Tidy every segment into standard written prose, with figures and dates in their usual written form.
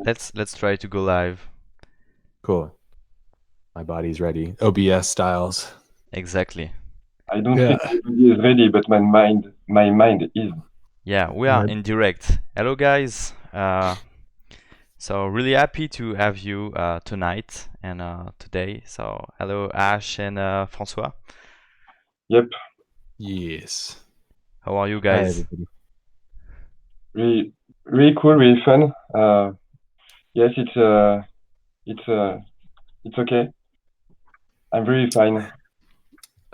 let's try to go live. Cool. My body's ready. OBS styles. Exactly. I don't Yeah. think everybody is ready, but my mind is. Yeah, we are My- in direct. Hello, guys. So really happy to have you tonight and today. So hello, Ash and François. Yep, yes. How are you Hi, guys? everybody. really, really cool, really fun. Yes, it's okay. I'm very fine.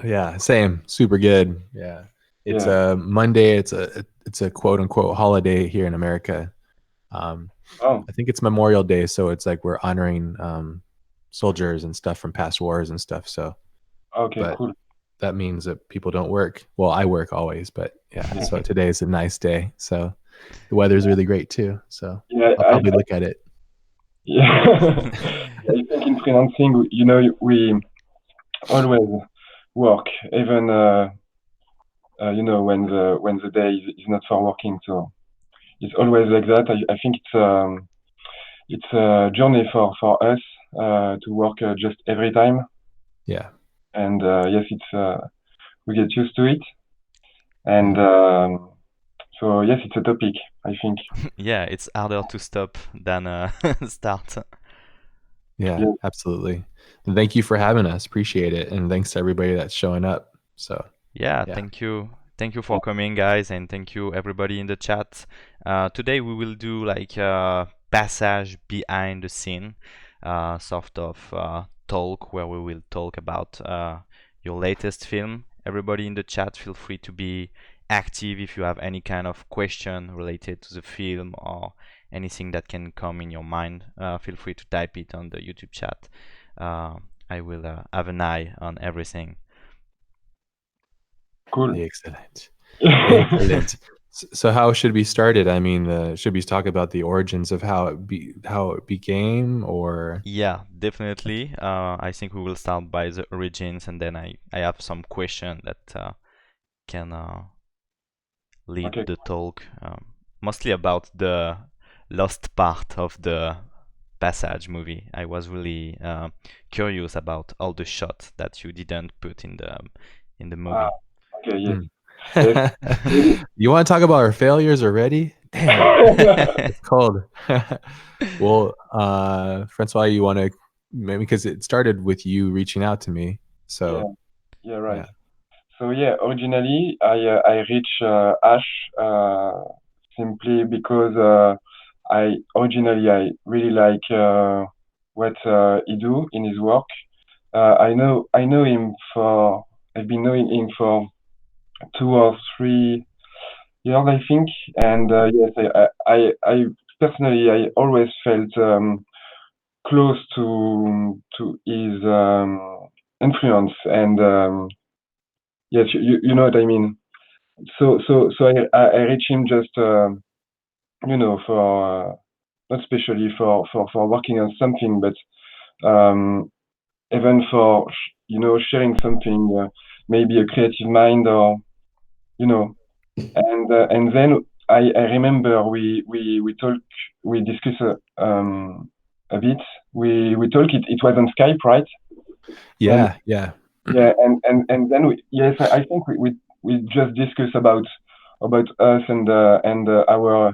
Yeah, same. Super good. Yeah. It's Yeah. a Monday. It's a quote unquote holiday here in America. Um, Oh, I think it's Memorial Day, so it's like we're honoring soldiers and stuff from past wars and stuff. So, okay, but cool. that means that people don't work. Well, I work always, but yeah. Yeah, So today is a nice day. So the weather's really great too. So yeah. I'll probably look at it. Yeah. I think in freelancing, we always work, even when the day is not for working. So it's always like that. I think it's a journey for us to work just every time, Yeah. and yes, it's we get used to it, and Yeah. so yes, it's a topic. I think. Yeah, it's harder to stop than start. Yeah, Yeah, absolutely. And thank you for having us. Appreciate it. And thanks to everybody that's showing up. So, Yeah, yeah. thank you. Thank you for coming, guys, and thank you everybody in the chat. Today we will do like a passage behind the scene, sort of talk where we will talk about your latest film. Everybody in the chat, feel free to be active if you have any kind of question related to the film or anything that can come in your mind. Feel free to type it on the YouTube chat. Uh, I will have an eye on everything. cool. Excellent. Excellent. So how should we start it? I mean, should we talk about the origins of how it became or Yeah, definitely. I think we will start by the origins, and then I have some question that can lead Okay. the talk, mostly about the lost part of the Passage movie. I was really curious about all the shots that you didn't put in the Ah, movie. okay. Yes. Hmm. Yes. You want to talk about our failures already? Damn. It's cold. Well, Francois, you want to maybe because it started with you reaching out to me. Yeah. So, Yeah. Right. yeah. So yeah, originally I reached Ash uh, simply because I really like what he do in his work. I know him for I've been knowing him for 2 or 3 years, I think. And yes, I personally I always felt close to his influence, and yes, you know what I mean. So I reached him just for not especially for working on something, but um, even for sharing something, maybe a creative mind, or you know and then I remember we talked, we discussed a bit. We talked. It was on Skype, right? And Yeah, yeah. yeah, and then yes, I think we just discussed about us and our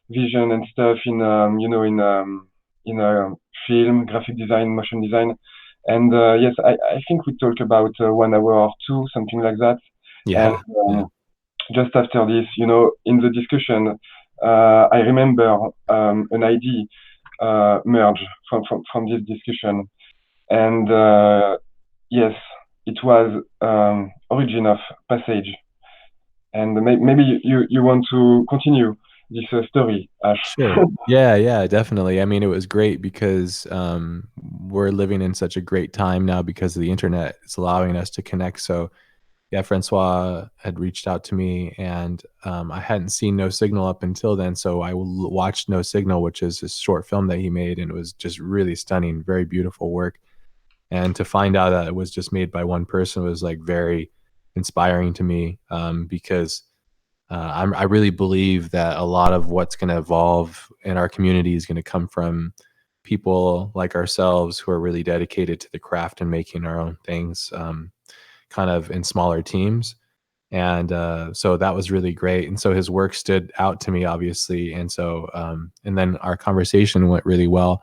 vision and stuff in film, graphic design, motion design, and yes, I think we talked about 1 hour or two, something like that, and. Yeah. Yeah. Just after this, in the discussion, I remember an idea merge from this discussion, and yes, it was origin of passage. And maybe you want to continue this story, Ash. Sure. Yeah, yeah, definitely. I mean, it was great because we're living in such a great time now because of the internet. It's allowing us to connect. So, yeah, Francois had reached out to me, and I hadn't seen No Signal up until then. So I watched No Signal, which is a short film that he made, and it was just really stunning, very beautiful work. And to find out that it was just made by one person was like very inspiring to me because I really believe that a lot of what's going to evolve in our community is going to come from people like ourselves who are really dedicated to the craft and making our own things, kind of in smaller teams. And so that was really great. And so his work stood out to me, obviously. And so, and then our conversation went really well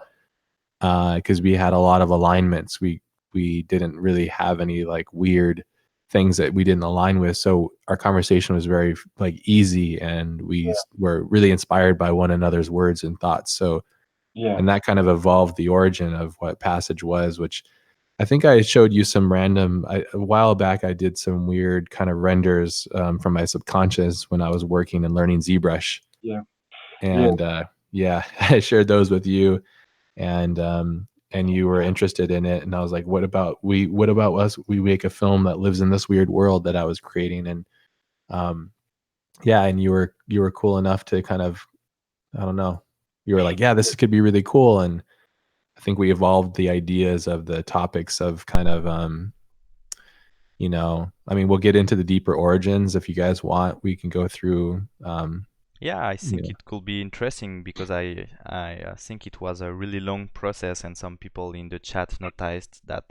because we had a lot of alignments. We didn't really have any like weird things that we didn't align with. So our conversation was very like easy, and we were really inspired by one another's words and thoughts. So, Yeah. and that kind of evolved the origin of what Passage was, which I think I showed you some random. A while back, I did some weird kind of renders from my subconscious when I was working and learning ZBrush, Yeah. Yeah. and yeah, I shared those with you, and you were interested in it, and I was like, "What about we? What about us? We make a film that lives in this weird world that I was creating." And um, yeah, and you were cool enough to kind of, I don't know, you were like, "Yeah, this could be really cool," and I think we evolved the ideas of the topics of kind of I mean, we'll get into the deeper origins if you guys want. We can go through Yeah, I you think know it could be interesting because I think it was a really long process, and some people in the chat noticed that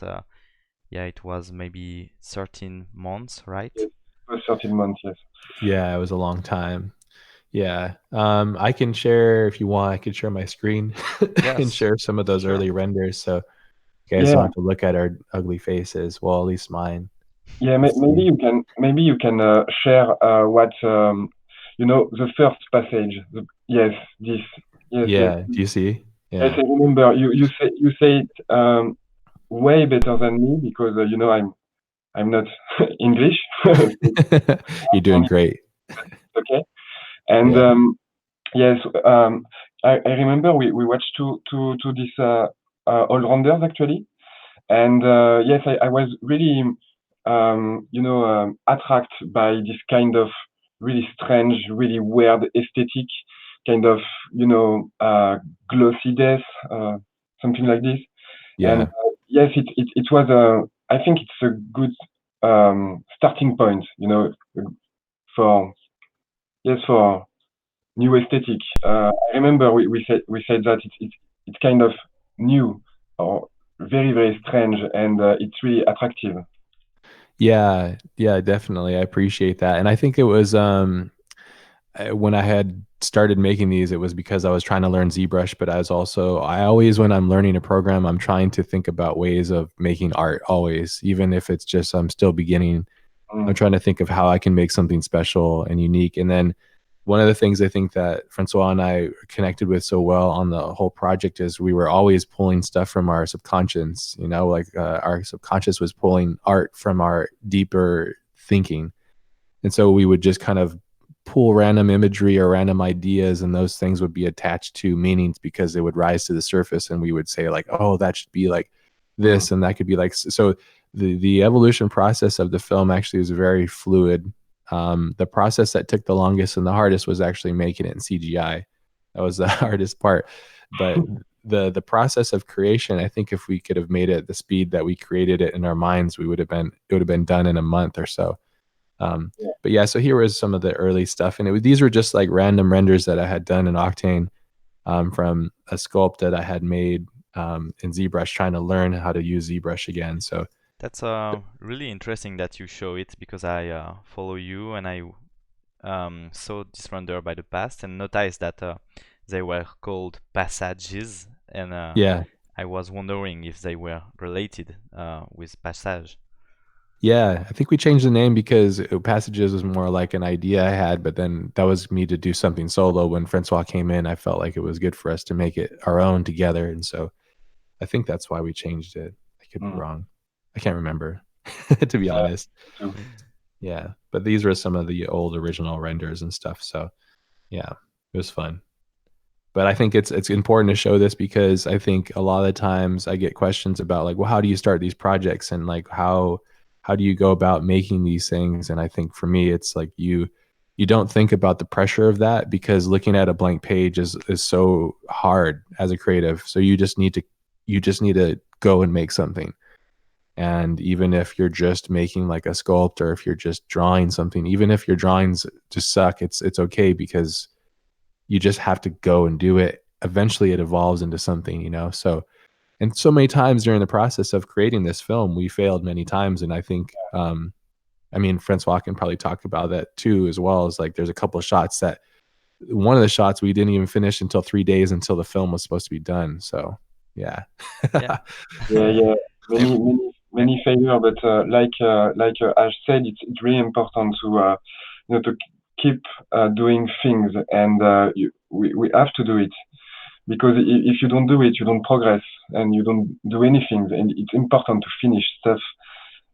yeah, it was maybe 13 months, right? Yes. It was 13 months. Yes. yeah, it was a long time. Yeah. I can share if you want, I can share my screen and Yes, share some of those sure. early renders so you guys don't Yeah. have to look at our ugly faces. Well, at least mine. Yeah. Let's Maybe see. you can share what the first passage. Yes. This. Yes. Yes. Yeah, do you see? Yes. Yeah. I remember you say it way better than me because I'm not English. You're doing great. Okay. And Yeah. yes, I remember we watched to this all rounders actually, and yes, I was really attracted by this kind of really strange, really weird aesthetic, kind of glossiness, something like this. And Yeah. yes, it was I think it's a good starting point, for for new aesthetic. I remember we said that it's kind of new or very very strange, and it's really attractive. Yeah, yeah, definitely. I appreciate that. And I think it was when I had started making these, it was because I was trying to learn ZBrush, but I always, when I'm learning a program, I'm trying to think about ways of making art always, even if it's just I'm still beginning. I'm Mm, trying to think of how I can make something special and unique. And then one of the things I think that Francois and I connected with so well on the whole project is we were always pulling stuff from our subconscious, like our subconscious was pulling art from our deeper thinking. And so we would just kind of pull random imagery or random ideas, and those things would be attached to meanings because they would rise to the surface, and we would say like, oh, that should be like mm, this, and that could be like so. The evolution process of the film actually is very fluid. The process that took the longest and the hardest was actually making it in CGI. That was the hardest part. But the process of creation, I think if we could have made it at the speed that we created it in our minds, it would have been done in a month or so. yeah. But yeah, so here was some of the early stuff, and these were just like random renders that I had done in Octane from a sculpt that I had made in ZBrush, trying to learn how to use ZBrush again. So That's really interesting that you show it because I follow you and I saw this render by the past and noticed that they were called passages, and yeah, I was wondering if they were related with passage. yeah, I think we changed the name because Passages was more like an idea I had, but then that was me to do something solo. When Francois came in, I felt like it was good for us to make it our own together, and so I think that's why we changed it. I could be Mm, wrong. I can't remember, to be yeah, honest. too. Yeah, but these were some of the old original renders and stuff. So yeah, it was fun. But I think it's important to show this because I think a lot of the times I get questions about like, well, how do you start these projects and like how do you go about making these things? And I think for me, it's like you don't think about the pressure of that because looking at a blank page is so hard as a creative. So you just need to go and make something. And even if you're just making like a sculpt, or if you're just drawing something, even if your drawings just suck, it's okay, because you just have to go and do it. Eventually it evolves into something, you know? So, and so many times during the process of creating this film, we failed many times. And I think, I mean, Francois can probably talk about that too, as well. As like, there's a couple of shots that, one of the shots we didn't even finish until 3 days until the film was supposed to be done. So, yeah. Yeah. Yeah. And Many failure, but like Ash said, it's really important to to keep doing things, and we have to do it, because if you don't do it, you don't progress and you don't do anything, and it's important to finish stuff.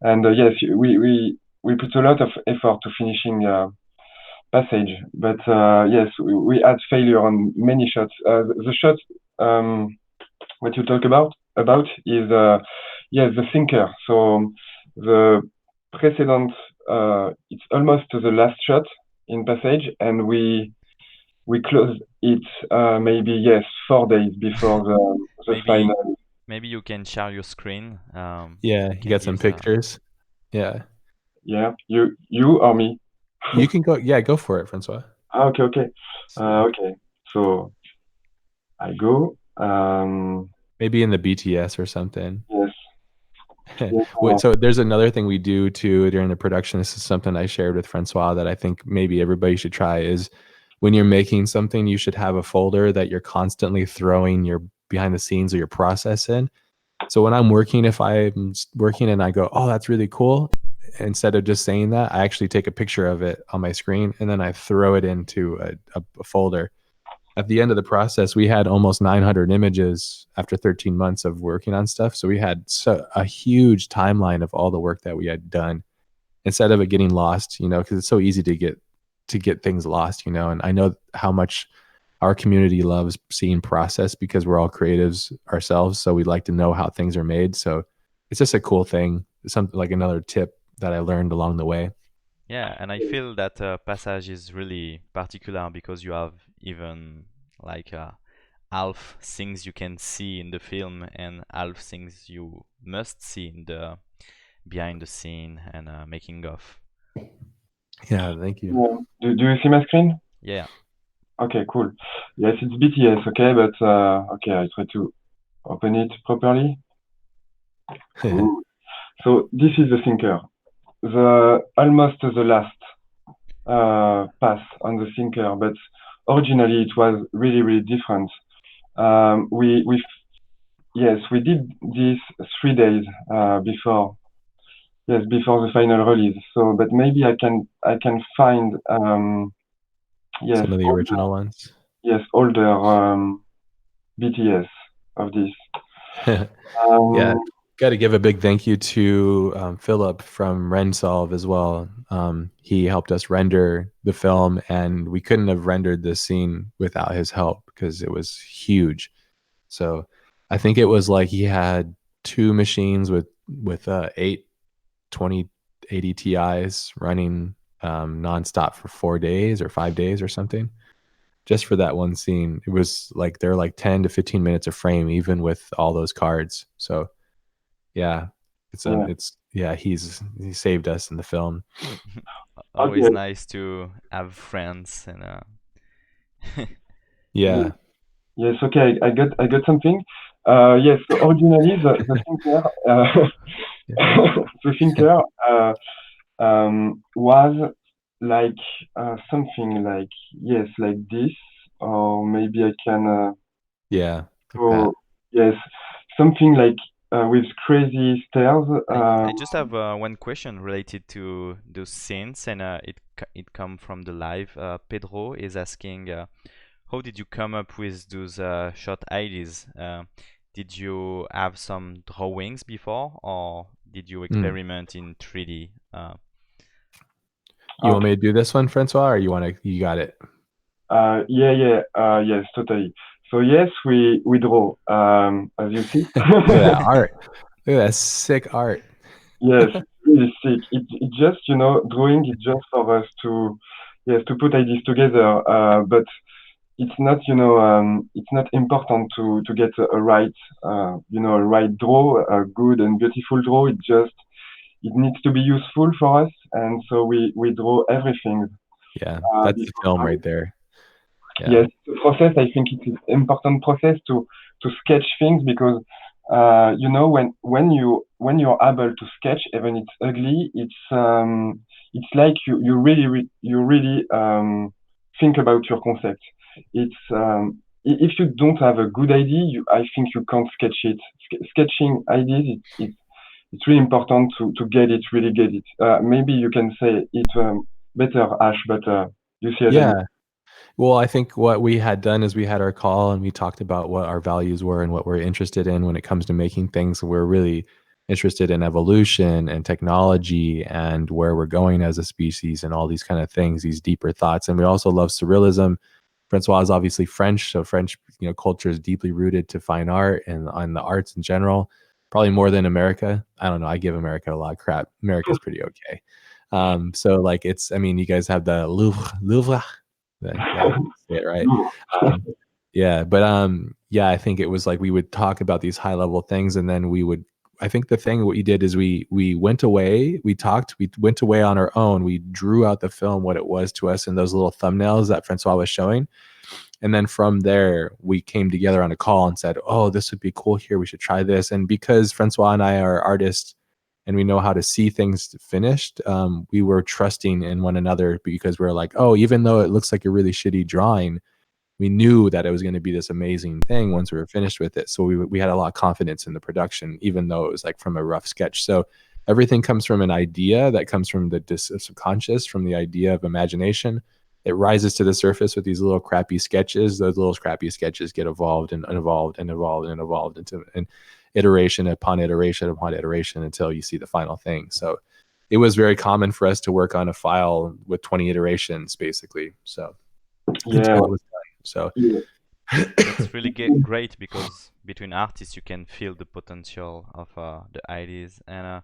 And yes, we put a lot of effort to finishing Passage, but yes, we had failure on many shots. The shot what you talk about is yes, the thinker. So the precedent, it's almost to the last shot in Passage, and we closed it maybe, yes, 4 days before the maybe final. maybe you can share your screen. Yeah. You You can got some give pictures. Yeah. Yeah, you or me? You can go. Yeah. Go for it, Francois. Okay. See. Okay. So I go. Maybe in the BTS or something. Yes. Yes. Wait, so there's another thing we do too during the production. This is something I shared with Francois that I think maybe everybody should try, is when you're making something, you should have a folder that you're constantly throwing your behind the scenes or your process in. So when I'm working, if I'm working and I go, oh, that's really cool, instead of just saying that, I actually take a picture of it on my screen and then I throw it into a folder. At the end of the process, we had almost 900 images after 13 months of working on stuff. So we had a huge timeline of all the work that we had done, instead of it getting lost, you know, because it's so easy to get things lost, you know. And I know how much our community loves seeing process, because we're all creatives ourselves. So we like to know how things are made. So it's just a cool thing. Something like another tip that I learned along the way. Yeah, and I feel that Passage is really particular because you have even like half things you can see in the film and half things you must see in the behind the scene and making of. Yeah, thank you. Do you see my screen? Yeah. Okay, cool. Yes, it's BTS, okay, but okay, I try to open it properly. Cool. So this is the thinker. The almost the last pass on the thinker, but originally it was really different. Yes, we did this 3 days before, yes, before the final release. So, but maybe I can find yes, Some of the original ones. older BTS of this. Yeah, got to give a big thank you to Philip from Rensolve as well. He helped us render the film, and we couldn't have rendered this scene without his help because it was huge. So I think it was like he had 2 machines with 8 2080 Ti's running nonstop for 4 days or 5 days or something, just for that one scene. It was like they're like 10 to 15 minutes a frame, even with all those cards. So yeah, he saved us in the film. Always Okay. nice to have friends and Yeah. Yes, okay, I got something. Yes, so originally the thinker, the thinker was like something like, yes, like this, or maybe I can Yeah, like that. go, yes, something like with crazy stairs. I just have one question related to those scenes, and it come from the live. Pedro is asking, how did you come up with those shot ideas? Did you have some drawings before, or did you experiment in 3D? You want me to do this one, Francois, or you got it? Yes, totally. So yes, we draw, as you see. Look at that art. Look at that sick art. Yes, it's really sick. It just, drawing is just for us to, yes, to put ideas together. But it's not important to get a right, a right draw, a good and beautiful draw. It needs to be useful for us, and so we draw everything. Yeah, that's the film Before. right there. Yeah. Yes, the process. I think it's an important process to sketch things because when you're able to sketch, even it's ugly, it's like you really think about your concept. It's if you don't have a good idea, I think you can't sketch it. Sketching ideas, it's really important to get it, really get it. Maybe you can say it better, Ash, but you see what I mean. Yeah. Well, I think what we had done is we had our call and we talked about what our values were and what we're interested in when it comes to making things. We're really interested in evolution and technology and where we're going as a species and all these kind of things, these deeper thoughts. And we also love surrealism. Francois is obviously French, so French, culture is deeply rooted to fine art and on the arts in general, probably more than America. I don't know. I give America a lot of crap. America's pretty okay. So like you guys have the Louvre, yeah, say it right. Um, yeah, but yeah, I think it was like we would talk about these high level things, and then we would. I think the thing what you did is we went away, we talked, we went away on our own. We drew out the film what it was to us in those little thumbnails that Francois was showing, and then from there we came together on a call and said, "Oh, this would be cool here. We should try this." And because Francois and I are artists and we know how to see things finished, we were trusting in one another because we're like, oh, even though it looks like a really shitty drawing, we knew that it was going to be this amazing thing once we were finished with it. So we had a lot of confidence in the production, even though it was like from a rough sketch. So everything comes from an idea that comes from the subconscious, from the idea of imagination. It rises to the surface with these little crappy sketches. Those little crappy sketches get evolved and evolved and evolved and evolved into an iteration upon iteration upon iteration until you see the final thing. So it was very common for us to work on a file with 20 iterations, basically. So until it was done. So That's really great because between artists you can feel the potential of the ideas. And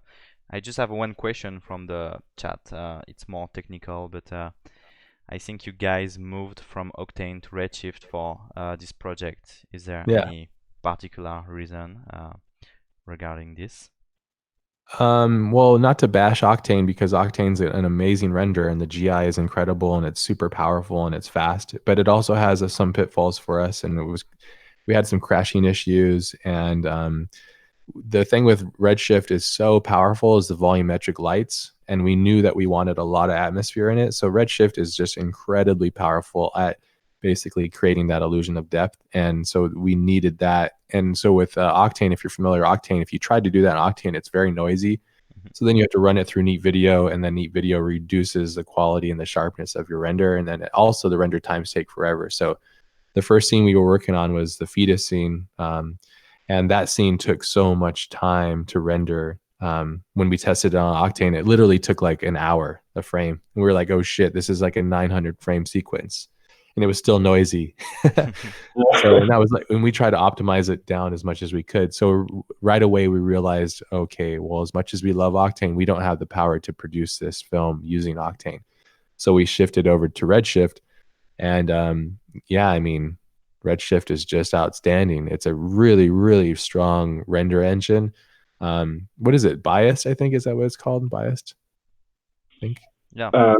I just have one question from the chat. It's more technical, but I think you guys moved from Octane to Redshift for this project. Is there yeah. any particular reason regarding this? Well, not to bash Octane because Octane's an amazing render and the GI is incredible and it's super powerful and it's fast, but it also has some pitfalls for us, and we had some crashing issues. And the thing with Redshift is so powerful is the volumetric lights, and we knew that we wanted a lot of atmosphere in it. So Redshift is just incredibly powerful at basically creating that illusion of depth, and so we needed that. And so with Octane, if you're familiar with Octane, if you tried to do that in Octane, it's very noisy. So then you have to run it through Neat Video, and then Neat Video reduces the quality and the sharpness of your render, and then also the render times take forever. So the first scene we were working on was the fetus scene, and that scene took so much time to render. When we tested it on Octane, it literally took like an hour a frame, and we were like, "Oh shit, this is like a 900 frame sequence," and it was still noisy. So and that was like when we tried to optimize it down as much as we could. So right away we realized, okay, well, as much as we love Octane, we don't have the power to produce this film using Octane. So we shifted over to Redshift, and yeah, I mean, Redshift is just outstanding. It's a really, really strong render engine. What is it? Biased, I think, is that what it's called? Biased, I think. Yeah.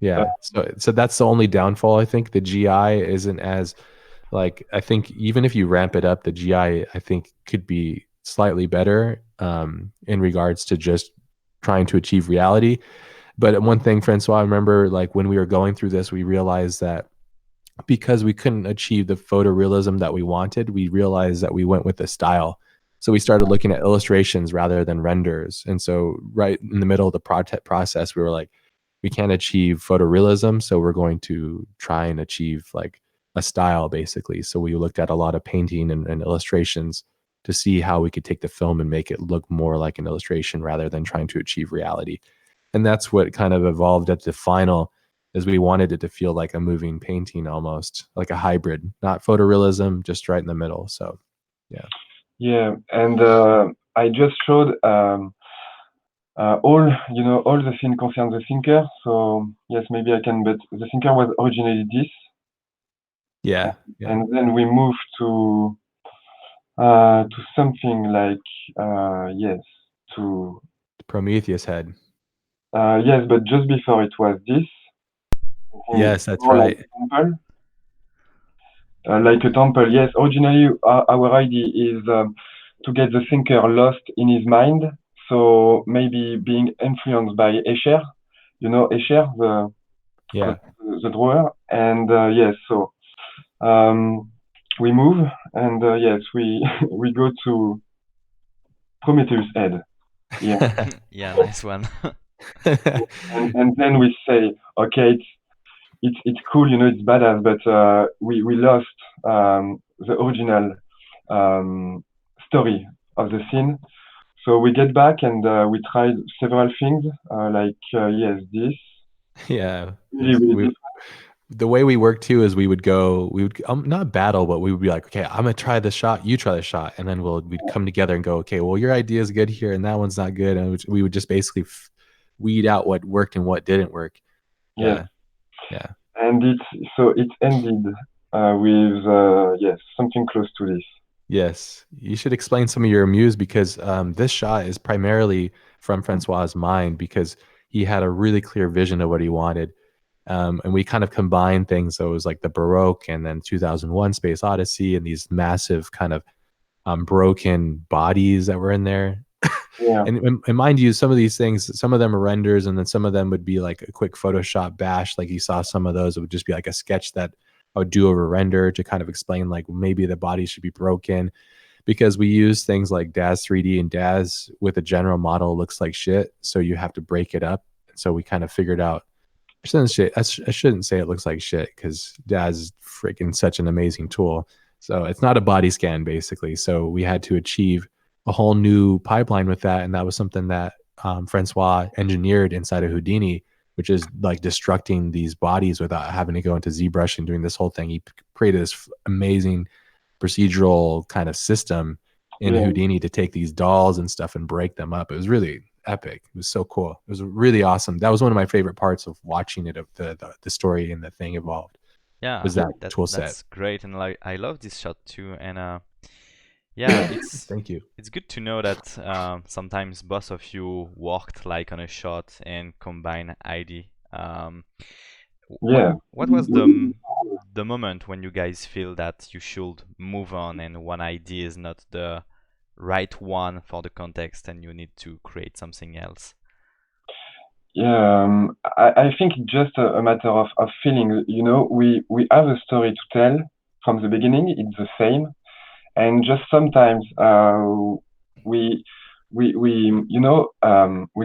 Yeah. So that's the only downfall. I think the GI isn't as like, I think even if you ramp it up, the GI I think could be slightly better in regards to just trying to achieve reality. But one thing, Francois, I remember like when we were going through this, we realized that because we couldn't achieve the photorealism that we wanted, we realized that we went with the style. So we started looking at illustrations rather than renders. And so right in the middle of the process, we were like, we can't achieve photorealism, so we're going to try and achieve like a style, basically. So we looked at a lot of painting and illustrations to see how we could take the film and make it look more like an illustration rather than trying to achieve reality. And that's what kind of evolved at the final, is we wanted it to feel like a moving painting, almost like a hybrid, not photorealism, just right in the middle. So yeah. Yeah, and I just showed all the thing concerns the thinker. So yes, maybe I can, but the thinker was originally this. Yeah. And then we move to something like yes, to Prometheus head. yes, but just before it was this. I think it's Yes, that's more like right. a temple. Like a temple, yes. Originally, our idea is to get the thinker lost in his mind. So maybe being influenced by Escher, Escher, Yeah. the drawer. And yes, so um, we move, and yes, we we go to Prometheus head. Yeah, Yeah, nice one. and then we say, okay, it's cool, it's badass, but we lost the original story of the scene. So we get back and we tried several things, like yes, this Yeah. really Yes. really We different. the way we work too is we would not battle, but we would be like, okay, I'm gonna try the shot, you try the shot, and then we'd come together and go, okay, well, your idea is good here, and that one's not good, and we would just basically weed out what worked and what didn't work. Yes, Yeah, yeah, and it ended with yes, something close to this. yes. You should explain some of your muse because this shot is primarily from Francois's mind because he had a really clear vision of what he wanted. And we kind of combined things. So it was like the Baroque and then 2001 Space Odyssey and these massive kind of broken bodies that were in there. Yeah, And mind you, some of these things, some of them are renders, and then some of them would be like a quick Photoshop bash. Like you saw some of those, it would just be like a sketch that I would do over render to kind of explain like maybe the body should be broken because we use things like DAZ 3D and DAZ with a general model looks like shit. So you have to break it up. And so we kind of figured out I shouldn't say it looks like shit because DAZ is freaking such an amazing tool. So it's not a body scan basically. So we had to achieve a whole new pipeline with that, and that was something that Francois engineered inside of Houdini, which is like destructing these bodies without having to go into ZBrush and doing this whole thing. He created this amazing procedural kind of system in yeah. Houdini to take these dolls and stuff and break them up. It was really epic. It was so cool. It was really awesome. That was one of my favorite parts of watching it, of the story and the thing evolved, Yeah, was that that tool set. that's great, and like I love this shot too. And yeah, Thank you. it's good to know that sometimes both of you worked like on a shot and combine ID. What Yeah. what was the moment when you guys feel that you should move on and one idea is not the right one for the context and you need to create something else? Yeah, I think it's just a matter of feeling. We have a story to tell from the beginning. It's the same, and just sometimes we we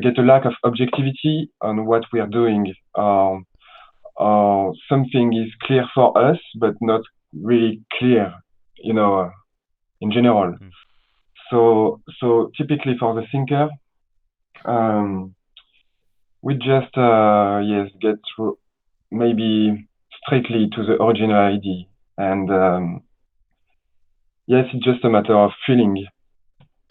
get a lack of objectivity on what we are doing, or something is clear for us but not really clear, you know, in general. Mm. So typically for the thinker, um, we just yes get through maybe strictly to the original ID, and yes, it's just a matter of feeling.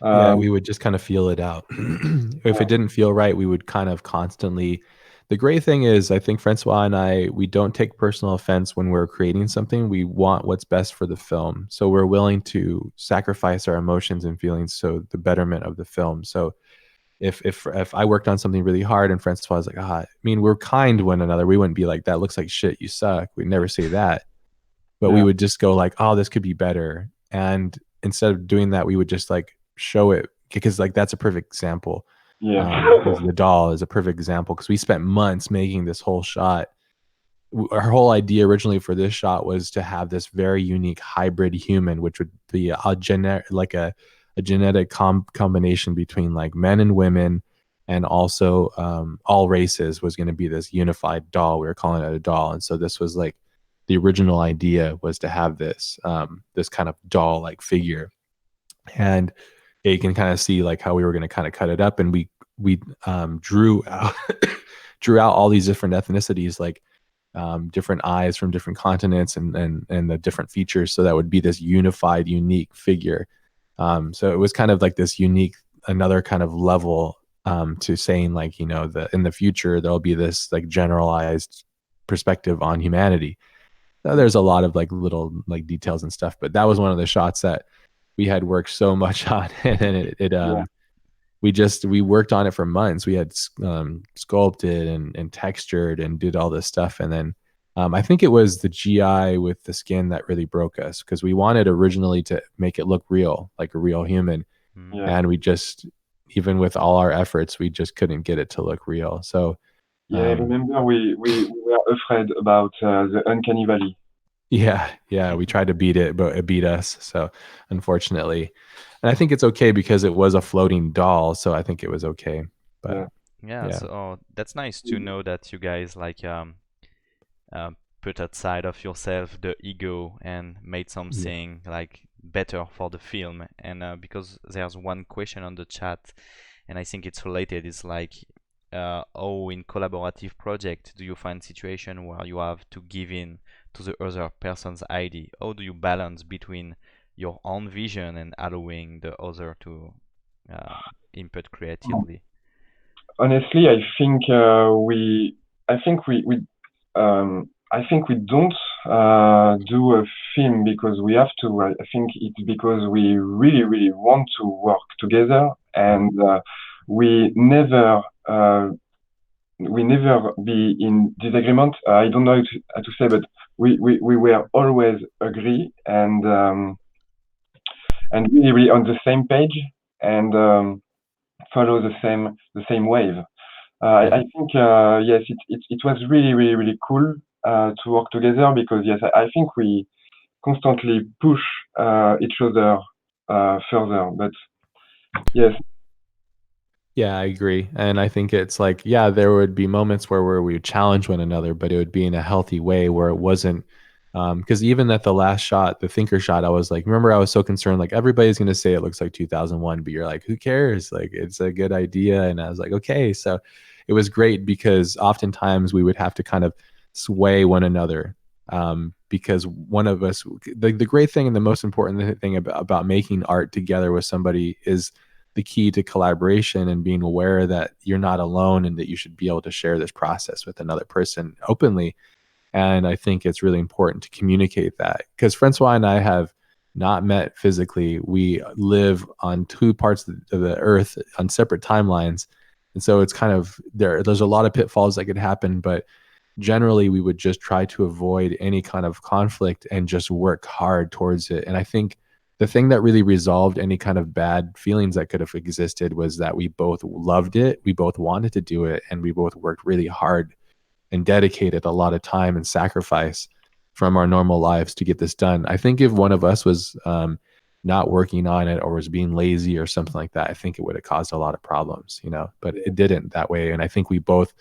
Yeah, Um, we would just kind of feel it out. If yeah, it didn't feel right, we would kind of constantly. The great thing is, I think Francois and I, we don't take personal offense when we're creating something. We want what's best for the film. So we're willing to sacrifice our emotions and feelings so the betterment of the film. So if I worked on something really hard and Francois was like, I mean, we're kind to one another. We wouldn't be like, that looks like shit, you suck. We'd never say that. But we yeah, would just go like, oh, this could be better. And instead of doing that, we would just like show it because like that's a perfect example. yeah, Because the doll is a perfect example because we spent months making this whole shot. Our whole idea originally for this shot was to have this very unique hybrid human, which would be a genetic combination between like men and women, and also all races was going to be this unified doll. We were calling it a doll, and so this was like the original idea was to have this kind of doll like figure, and you can kind of see like how we were going to kind of cut it up, and we drew out drew out all these different ethnicities, like different eyes from different continents, and the different features, so that would be this unified, unique figure. So it was kind of like this unique, another kind of level to saying like, in the future there'll be this like generalized perspective on humanity. There's a lot of like little like details and stuff, but that was one of the shots that we had worked so much on, and it Yeah. we worked on it for months. We had sculpted and textured and did all this stuff, and then I think it was the GI with the skin that really broke us, because we wanted originally to make it look real, like a real human, Mm. Yeah. and we just, even with all our efforts, we just couldn't get it to look real. So Yeah, I remember we were afraid about the uncanny valley. yeah, we tried to beat it, but it beat us. So unfortunately, and I think it's okay because it was a floating doll, so I think it was okay. But Yeah. Yeah, yeah, so that's nice to know that you guys like put outside of yourself the ego and made yeah, something like better for the film. And because there's one question on the chat, and I think it's related, is like, oh, in collaborative project, do you find situation where you have to give in to the other person's idea? How do you balance between your own vision and allowing the other to input creatively? Honestly, I think I think we don't do a film because we have to. I think it's because we really, really want to work together, and uh, we never be in disagreement. I don't know how to say, but we were always agree and really, really on the same page and follow the same wave. yeah. I think yes, it was really really really cool to work together because yes, I think we constantly push each other further. But yes, Yeah, I agree. And I think it's like, yeah, there would be moments where we would challenge one another, but it would be in a healthy way where it wasn't, because even at the last shot, the thinker shot, I was like, remember, I was so concerned, like everybody's going to say it looks like 2001, but you're like, who cares? Like, it's a good idea. And I was like, okay. So it was great because oftentimes we would have to kind of sway one another. Because one of us, the great thing and the most important thing about making art together with somebody is the key to collaboration and being aware that you're not alone and that you should be able to share this process with another person openly. And I think it's really important to communicate that, because Francois and I have not met physically. We live on two parts of the earth on separate timelines. And so it's kind of there's a lot of pitfalls that could happen, but generally we would just try to avoid any kind of conflict and just work hard towards it. And I think the thing that really resolved any kind of bad feelings that could have existed was that we both loved it, we both wanted to do it, and we both worked really hard and dedicated a lot of time and sacrifice from our normal lives to get this done. I think if one of us was not working on it or was being lazy or something like that, I think it would have caused a lot of problems, but it didn't that way. And I think we both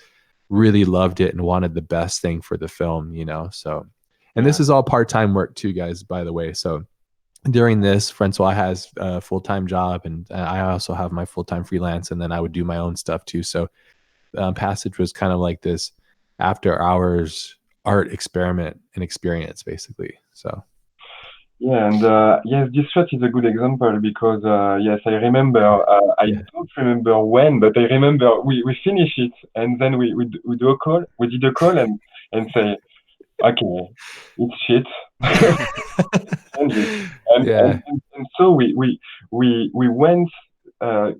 really loved it and wanted the best thing for the film. So, and yeah, this is all part-time work too, guys, by the way. So during this, Francois has a full-time job, and I also have my full-time freelance, and then I would do my own stuff too. So Passage was kind of like this after hours art experiment and experience, basically. So yeah, and yes, this shot is a good example because yes, I remember. I yeah, don't remember when, but I remember we finish it and then we do a call. We did a call and say, okay, it's shit. Change it. And, yeah, and, and, and so we went uh,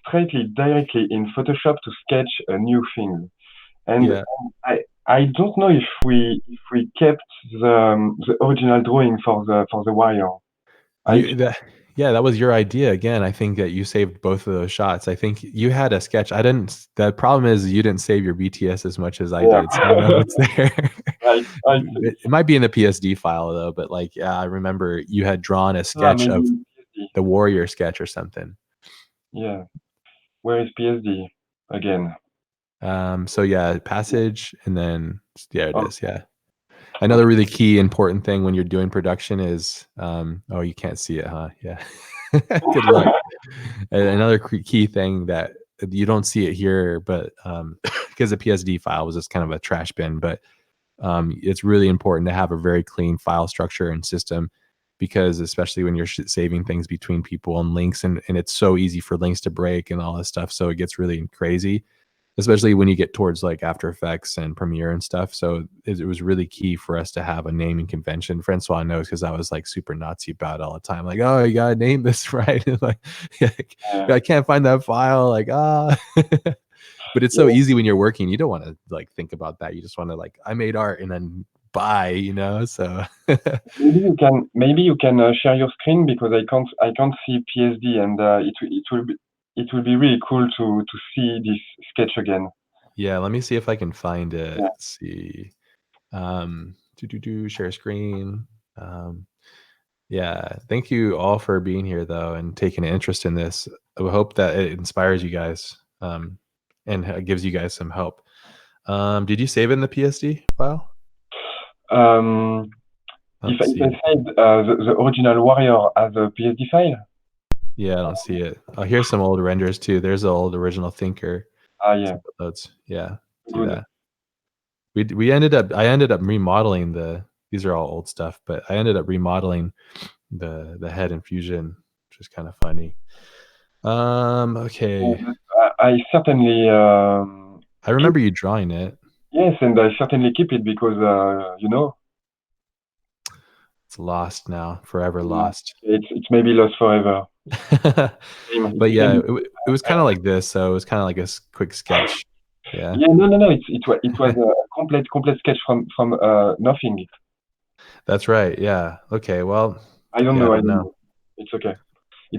straightly, directly in Photoshop to sketch a new thing. And yeah. I don't know if we kept the original drawing for the wire. I You that Yeah, that was your idea again. I think that you saved both of those shots. I think you had a sketch. I didn't. The problem is you didn't save your BTS as much as I yeah did, so I don't know if it's there. I It might be in the PSD file though. But like, yeah, I remember you had drawn a sketch maybe of in PSD. the warrior sketch or something. Yeah, where is PSD again? So yeah, passage, and then yeah, it Oh, is. Yeah. okay. Another really key important thing when you're doing production is oh, you can't see it, huh? Yeah. Good luck. Another key thing that you don't see it here, but because the PSD file was just kind of a trash bin, but it's really important to have a very clean file structure and system, because especially when you're saving things between people and links, and it's so easy for links to break and all this stuff, so it gets really crazy. especially when you get towards like After Effects and Premiere and stuff. So it was really key for us to have a naming convention. Francois knows because I was like super Nazi about it all the time. Like, oh, you gotta name this right. Like, I can't find that file. Like, ah. But it's so easy when you're working. You don't want to like think about that. You just want to like, I made art and then buy, you know. So maybe you can share your screen because I can't see PSD, and it will be really cool to see this sketch again. yeah, let me see if I can find it. Yeah. Let's see. Share screen. Yeah, thank you all for being here though and taking an interest in this. I hope that it inspires you guys and gives you guys some help. Did you save it in the PSD file? If I saved the original Warrior as a PSD file? Yeah, I don't see it. Oh, here's some old renders too. There's the old original Thinker. Yeah. Yeah, see Good. that. I ended up remodeling these are all old stuff, but I ended up remodeling the head in Fusion, which is kind of funny. Okay. I certainly I remember you drawing it. Yes, and I certainly keep it because it's lost now, forever lost. It's maybe lost forever. But yeah, it was kind of like this, so it was kind of like a quick sketch. Yeah. Yeah, no. It was a complete sketch from nothing. That's right. Yeah. Okay. Well, I don't know. It's okay.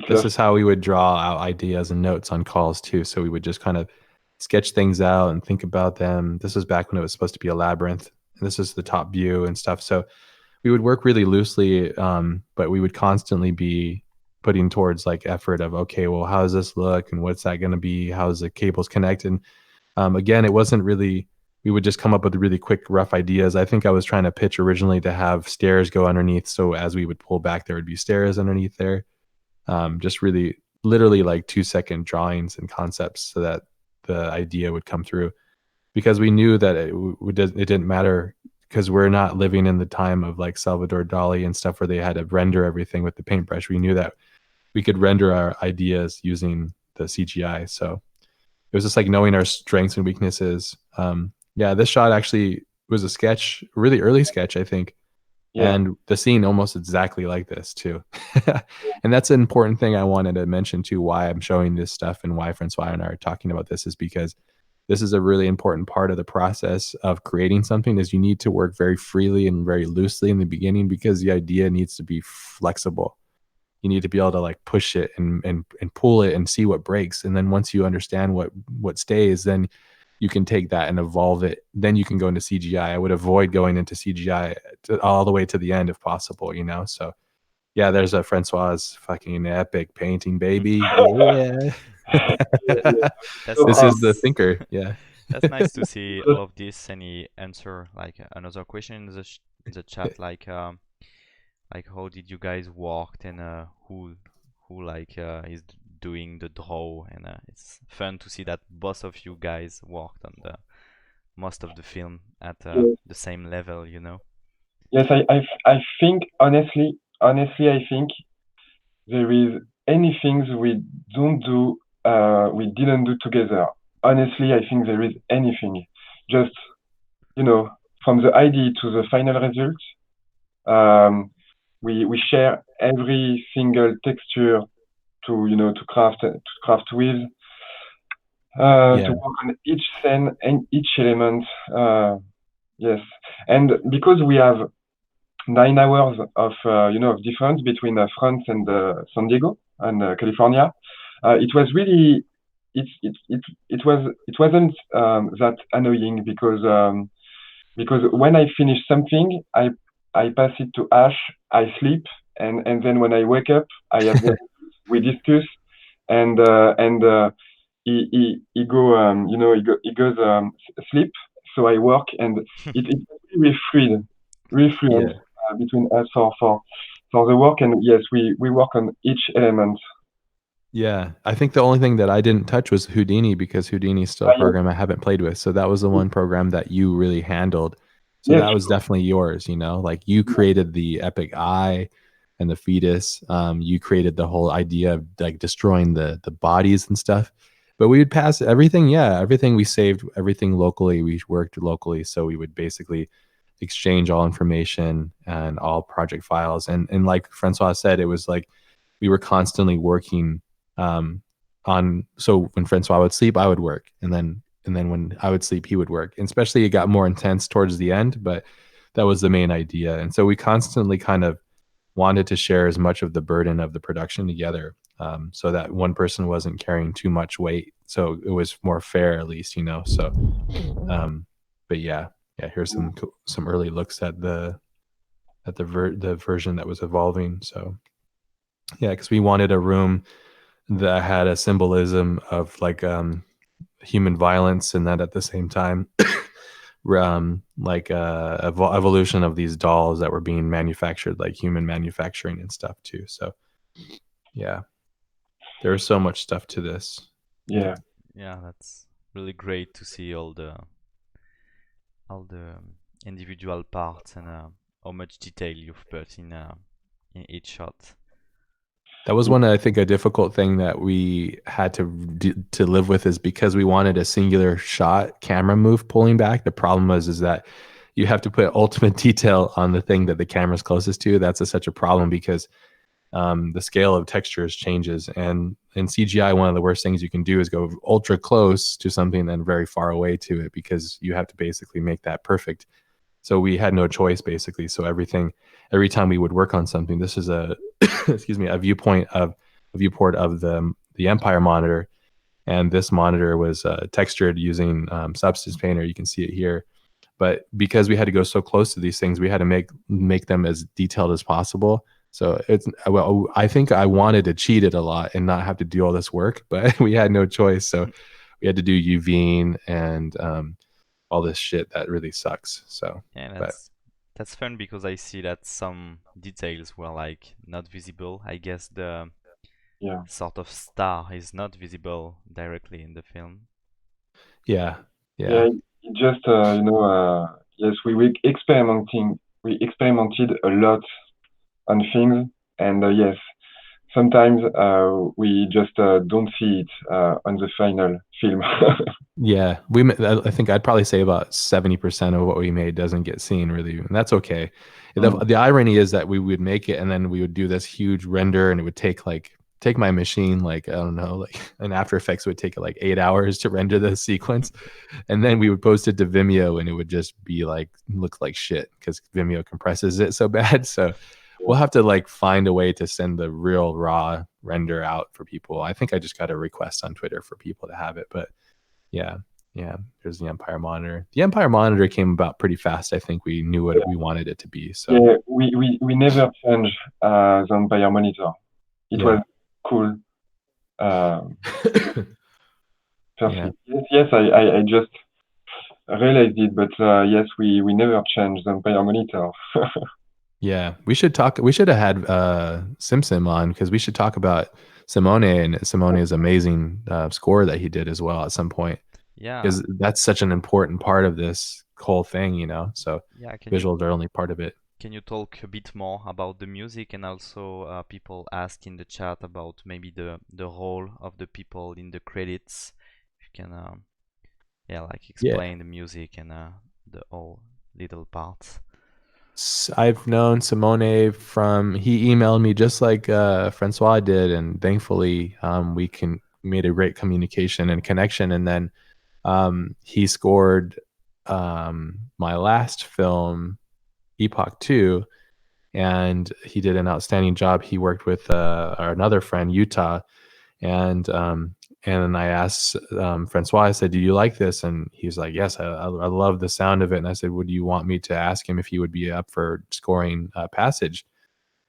This is how we would draw out ideas and notes on calls too. So we would just kind of sketch things out and think about them. This was back when it was supposed to be a labyrinth, and this is the top view and stuff. So we would work really loosely, but we would constantly be putting towards like effort of, okay, well, how does this look and what's that going to be? How's the cables connected? Again, it wasn't really, we would just come up with really quick, rough ideas. I think I was trying to pitch originally to have stairs go underneath. So as we would pull back, there would be stairs underneath there. Just really, literally like 2-second drawings and concepts so that the idea would come through, because we knew that it didn't matter, because we're not living in the time of like Salvador Dali and stuff where they had to render everything with the paintbrush. We knew that we could render our ideas using the CGI. So it was just like knowing our strengths and weaknesses. Yeah, this shot actually was a sketch, a really early sketch, I think. Yeah. And the scene almost exactly like this too. And that's an important thing I wanted to mention too, why I'm showing this stuff and why Francois and I are talking about this, is because this is a really important part of the process of creating something. Is you need to work very freely and very loosely in the beginning, because the idea needs to be flexible. You need to be able to like push it and pull it and see what breaks. And then once you understand what stays, then you can take that and evolve it. Then you can go into CGI. I would avoid going into CGI all the way to the end if possible, you know? So yeah, there's a Francois' fucking epic painting, baby. Yeah. This is the Thinker. Yeah. That's nice to see all of this. And he answer like another question in the chat, like how did you guys work, and who like is doing the draw, and it's fun to see that both of you guys worked on the most of the film at the same level, you know. Yes, I think honestly I think there is anything we didn't do together. Honestly, I think there is anything. Just, from the idea to the final result, we share every single texture to craft with, to work on each scene and each element. Yes, and because we have 9 hours of of difference between France and San Diego and California, it was really it wasn't that annoying, because when I finish something, I pass it to Ash, I sleep, and then when I wake up, we discuss, and he goes sleep, so I work, and it's really free between us for the work. And yes, we work on each element. Yeah, I think the only thing that I didn't touch was Houdini, because Houdini is still a program I haven't played with. So that was the one program that you really handled. So that was definitely yours, like you created the epic eye and the fetus. You created the whole idea of like destroying the bodies and stuff. But we would pass everything. Yeah, everything we saved, everything locally. We worked locally, so we would basically exchange all information and all project files. And like Francois said, it was like we were constantly working on. So when Francois would sleep, I would work, and then when I would sleep, he would work. And especially it got more intense towards the end, but that was the main idea. And so we constantly kind of wanted to share as much of the burden of the production together, so that one person wasn't carrying too much weight. So it was more fair, at least, So, but yeah, here's some early looks at the version that was evolving. So yeah, because we wanted a room that had a symbolism of like human violence, and that at the same time like evolution of these dolls that were being manufactured, like human manufacturing and stuff too. So yeah, there's so much stuff to this. Yeah. Yeah, that's really great to see all the individual parts and how much detail you've put in each shot. That was one, I think, a difficult thing that we had to live with, is because we wanted a singular shot camera move pulling back. The problem is that you have to put ultimate detail on the thing that the camera's closest to. That's such a problem because the scale of textures changes. And in CGI, one of the worst things you can do is go ultra close to something and very far away to it, because you have to basically make that perfect. So we had no choice, basically. So every time we would work on something, this is a excuse me, a viewport of the Empire monitor, and this monitor was textured using Substance Painter. You can see it here. But because we had to go so close to these things, we had to make them as detailed as possible. So I think I wanted to cheat it a lot and not have to do all this work, but we had no choice. So we had to do UVing and all this shit that really sucks. So Yeah, but that's fun because I see that some details were like not visible. I guess the Yeah. sort of star is not visible directly in the film. yeah. Yeah. It just yes, we experimented a lot on things, and yes, sometimes we just don't see it on the final film. Yeah, I think I'd probably say about 70% of what we made doesn't get seen really, and that's okay. The irony is that we would make it, and then we would do this huge render, and it would take my machine, like, I don't know, like in After Effects would take like 8 hours to render the sequence, and then we would post it to Vimeo, and it would just be like look like shit because Vimeo compresses it so bad. So we'll have to like find a way to send the real raw render out for people. I think I just got a request on Twitter for people to have it, but yeah. There's the Empire monitor. The Empire monitor came about pretty fast. I think we knew what we wanted it to be. So Yeah, we never changed the Empire monitor. It was cool. Perfect. Yes, I just realized it, but yes, we never changed the Empire monitor. yeah, we should have had Simpson on, because we should talk about Simone and Simone's amazing score that he did as well at some point. Yeah. Because that's such an important part of this whole thing, So Yeah, visuals are only part of it. can you talk a bit more about the music, and also people ask in the chat about maybe the role of the people in the credits? If you can, like explain the music and the all little parts. I've known Simone he emailed me just like Francois did, and thankfully we made a great communication and connection. And then he scored my last film, Epoch 2, and he did an outstanding job. He worked with another friend, Utah, and I asked Francois, I said, do you like this? And he's like, yes, I love the sound of it. And I said, would you want me to ask him if he would be up for scoring Passage?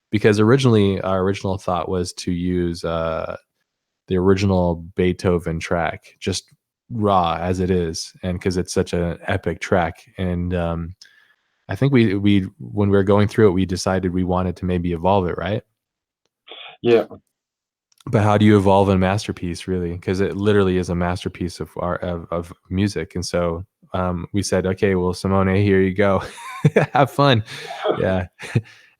Because originally, our original thought was to use the original Beethoven track, just raw as it is, and because it's such an epic track. And I think we when we were going through it, we decided we wanted to maybe evolve it, right? Yeah. But how do you evolve a masterpiece, really? Because it literally is a masterpiece of of music. And so we said, okay, well, Simone, here you go, have fun. Yeah.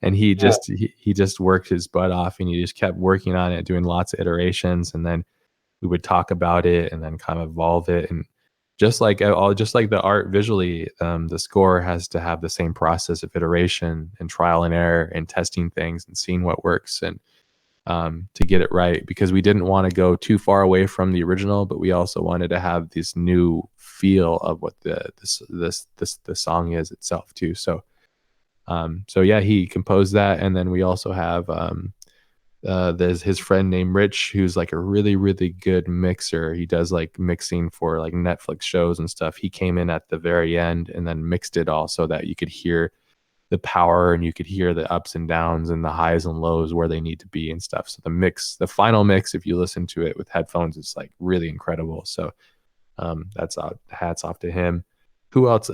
And he just worked his butt off, and he just kept working on it, doing lots of iterations. And then we would talk about it and then kind of evolve it. And just like the art visually, the score has to have the same process of iteration and trial and error and testing things and seeing what works, and to get it right, because we didn't want to go too far away from the original, but we also wanted to have this new feel of what the song is itself too. So yeah, he composed that, and then we also have there's his friend named Rich, who's like a really, really good mixer. He does like mixing for like Netflix shows and stuff. He came in at the very end and then mixed it all so that you could hear the power and you could hear the ups and downs and the highs and lows where they need to be and stuff. So the final mix, if you listen to it with headphones, it's like really incredible. So that's hats off to him. Who else,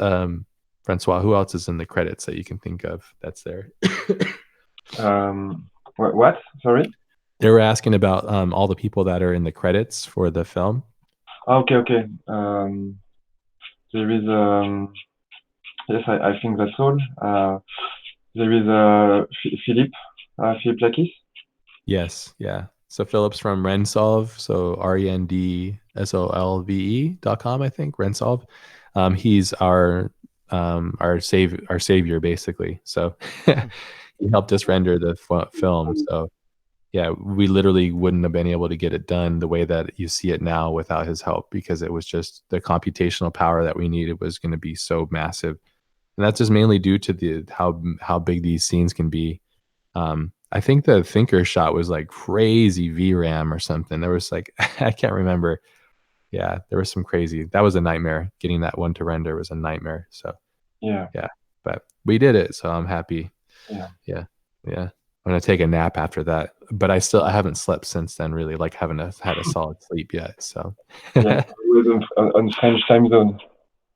Francois, who else is in the credits that you can think of that's there? What? Sorry? They were asking about all the people that are in the credits for the film. Okay. There is yes, I think that's all. There is Philippe Lakis. Yes, yeah. So Philip's from Rensolve, so RENDSOLVE.com, I think, Rensolve. He's our savior basically. So he helped us render the film. So yeah, we literally wouldn't have been able to get it done the way that you see it now without his help, because it was just the computational power that we needed was going to be so massive. And that's just mainly due to how big these scenes can be. I think the Thinker shot was like crazy VRAM or something. There was like, I can't remember. Yeah, there was some crazy. That was a nightmare. Getting that one to render was a nightmare. So Yeah. but we did it, so I'm happy. Yeah. I'm gonna take a nap after that, but I haven't slept since then. Really, like haven't had a solid sleep yet. So Yeah. I was on French time zone.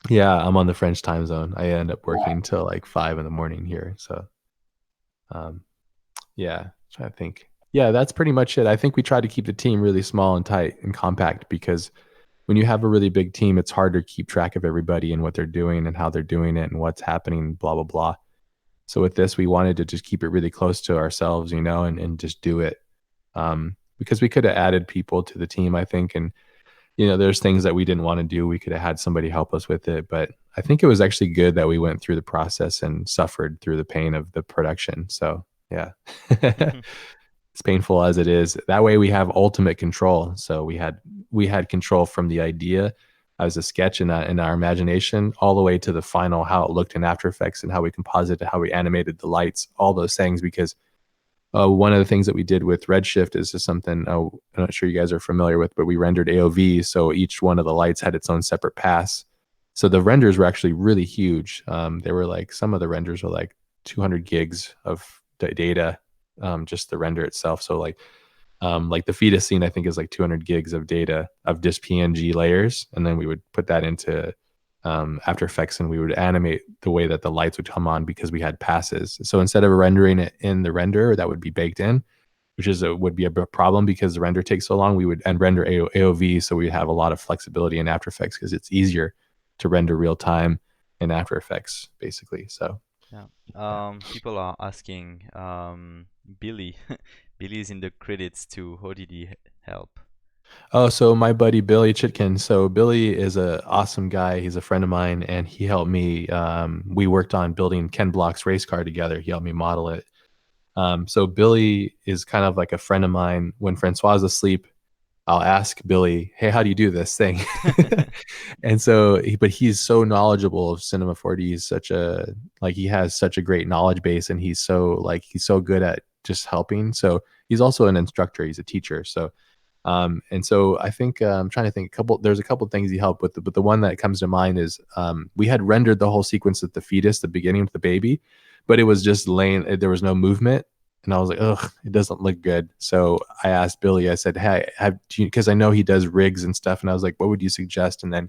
yeah, I'm on the French time zone. I end up working till like 5 a.m. here. So yeah, trying to think. Yeah, that's pretty much it. I think we try to keep the team really small and tight and compact, because when you have a really big team, it's hard to keep track of everybody and what they're doing and how they're doing it and what's happening, blah, blah, blah. So with this, we wanted to just keep it really close to ourselves, and just do it. Because we could have added people to the team, I think. And, there's things that we didn't want to do. We could have had somebody help us with it. But I think it was actually good that we went through the process and suffered through the pain of the production. So yeah. As painful as it is, that way we have ultimate control. So we had control from the idea as a sketch in our imagination, all the way to the final, how it looked in After Effects and how we composited, how we animated the lights, all those things. Because one of the things that we did with Redshift is just something I'm not sure you guys are familiar with, but we rendered AOV. So each one of the lights had its own separate pass. So the renders were actually really huge. They were like, some of the renders were like 200 gigs of data, just the render itself. So like the fetus scene, I think, is like 200 gigs of data of just PNG layers. And then we would put that into After Effects, and we would animate the way that the lights would come on, because we had passes. So instead of rendering it in the render that would be baked in, which would be a problem because the render takes so long, we would render AOV. So we have a lot of flexibility in After Effects, because it's easier to render real time in After Effects, basically. So people are asking, Billy. Billy's in the credits too. How did he help? Oh, so my buddy Billy Chitkin. So Billy is an awesome guy. He's a friend of mine, and he helped me. We worked on building Ken Block's race car together. He helped me model it. So Billy is kind of like a friend of mine. When Francois is asleep, I'll ask Billy, "Hey, how do you do this thing?" And so, but he's so knowledgeable of Cinema 4D. He has such a great knowledge base, and he's so good at just helping. So he's also an instructor. He's a teacher. So, and so I think I'm trying to think. There's a couple things he helped with, but the one that comes to mind is we had rendered the whole sequence of the fetus, the beginning with the baby, but it was just laying. There was no movement. And I was like, ugh, it doesn't look good. So I asked Billy, I said, hey, because I know he does rigs and stuff. And I was like, what would you suggest? And then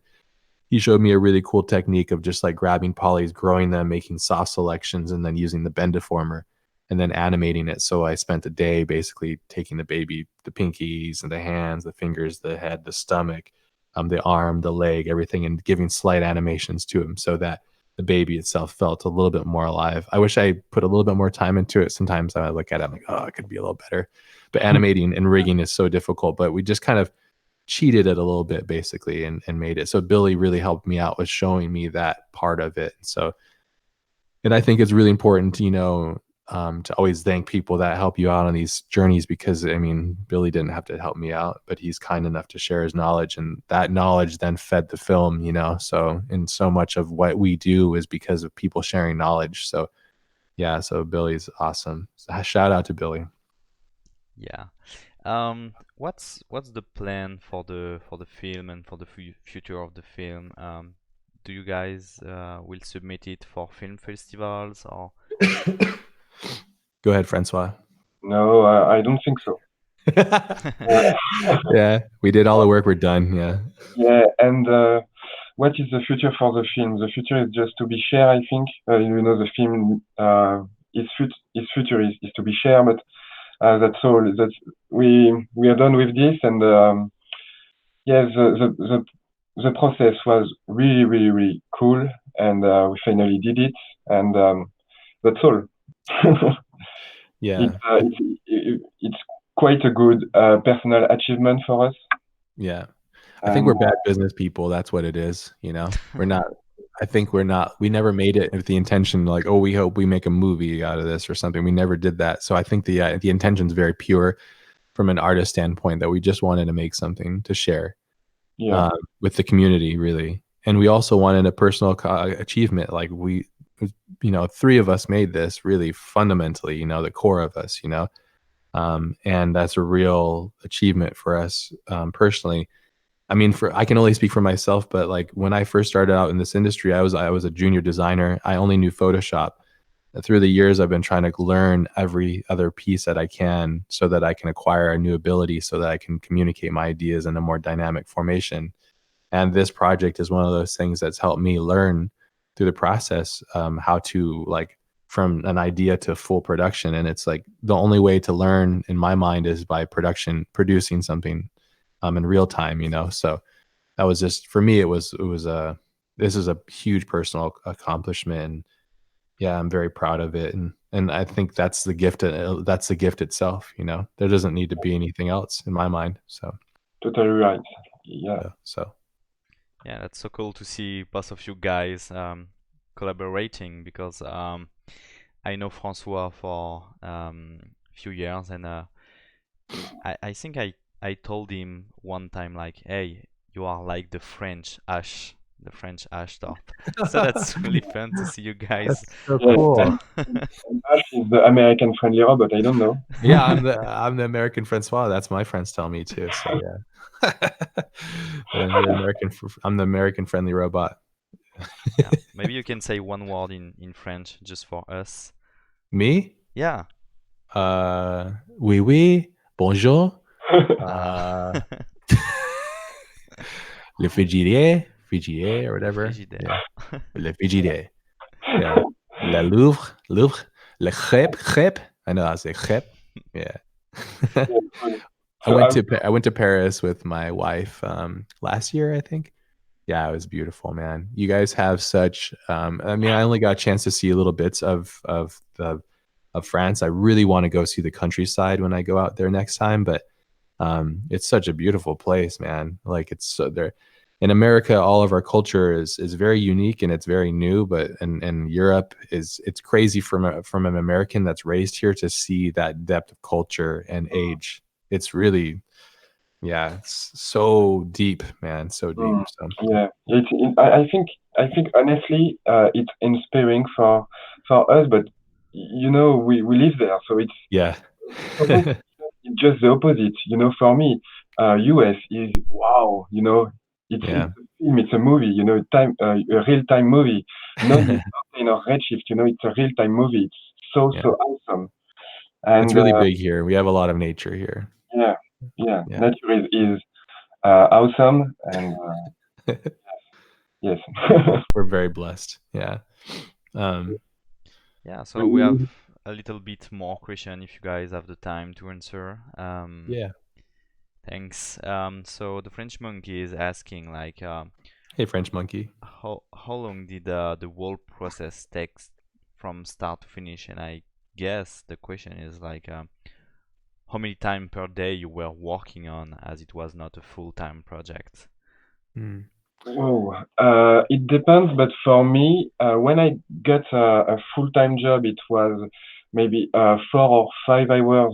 he showed me a really cool technique of just like grabbing polys, growing them, making soft selections, and then using the bend deformer and then animating it. So I spent a day basically taking the baby, the pinkies and the hands, the fingers, the head, the stomach, the arm, the leg, everything, and giving slight animations to him so that the baby itself felt a little bit more alive. I wish I put a little bit more time into it. Sometimes I look at it, I'm like, oh, it could be a little better. But animating and rigging is so difficult. But we just kind of cheated it a little bit basically and made it. So Billy really helped me out with showing me that part of it. So, and I think it's really important, to always thank people that help you out on these journeys, because I mean, Billy didn't have to help me out, but he's kind enough to share his knowledge, and that knowledge then fed the film, so, and so much of what we do is because of people sharing knowledge. So yeah, so Billy's awesome. So shout out to Billy. Yeah. What's the plan for the film and for the future of the film? Do you guys will submit it for film festivals or? Go ahead, Francois. No, I don't think so. Yeah, we did all the work. We're done. Yeah. Yeah, and what is the future for the film? The future is just to be shared, I think. The film its future is to be shared, but that's all. That's we are done with this, and yes, the process was really, really, really cool, and we finally did it, and that's all. Yeah. It's quite a good personal achievement for us. Yeah. I think we're bad business people. That's what it is. We're not, I think we never made it with the intention like, oh, we hope we make a movie out of this or something. We never did that. So I think the intention is very pure from an artist standpoint, that we just wanted to make something to share with the community, really. And we also wanted a personal achievement. Like three of us made this really fundamentally, the core of us, and that's a real achievement for us personally. I mean, I can only speak for myself, but like when I first started out in this industry, I was a junior designer. I only knew Photoshop. Through the years, I've been trying to learn every other piece that I can, so that I can acquire a new ability, so that I can communicate my ideas in a more dynamic formation. And this project is one of those things that's helped me learn through the process how to, like, from an idea to full production. And it's like the only way to learn in my mind is by producing something in real time, so that was just, for me, this is a huge personal accomplishment. And yeah, I'm very proud of it. And I think that's the gift itself. There doesn't need to be anything else in my mind. So totally right. Yeah. So yeah, that's so cool to see both of you guys collaborating, because I know Francois for few years, and I think I told him one time, like, hey, you are like the French Ash Thorp. So that's really fun to see you guys. that's so cool. Ash is the American friendly robot. I don't know. Yeah, I'm the American Francois. That's my friends tell me too. So yeah, I'm the American friendly robot. Yeah, maybe you can say one word in French just for us. Me? Yeah. Oui, oui, bonjour. Le frigidaire or whatever. Frigidaire. Yeah. Le frigidaire. Yeah. Le Louvre, le crêpe. I know how to say crêpe. Yeah. I went to Paris with my wife last year, I think. Yeah, it was beautiful, man. You guys have such. I mean, I only got a chance to see little bits of France. I really want to go see the countryside when I go out there next time. But it's such a beautiful place, man. Like, it's so there. In America, all of our culture is very unique and it's very new. But in Europe, it's crazy from an American that's raised here to see that depth of culture and age. It's really, yeah, it's so deep, man, so deep. So yeah, I think honestly, it's inspiring for us, but we live there, so it's yeah. it's just the opposite. For me, US is wow. It's Yeah. a film, it's a movie. A real time movie, not Redshift. It's a real time movie. It's so awesome. And It's really big here. We have a lot of nature here. yeah. Nature is awesome, and yes. We're very blessed. Yeah. Yeah, so we have a little bit more question if you guys have the time to answer. Yeah. Thanks. So the French monkey is asking, like, Hey, French monkey. how long did the whole process take from start to finish? And I guess the question is like, how many time per day you were working on, as it was not a full-time project? Mm. Oh, it depends, but for me, when I got a full-time job, it was maybe 4 or 5 hours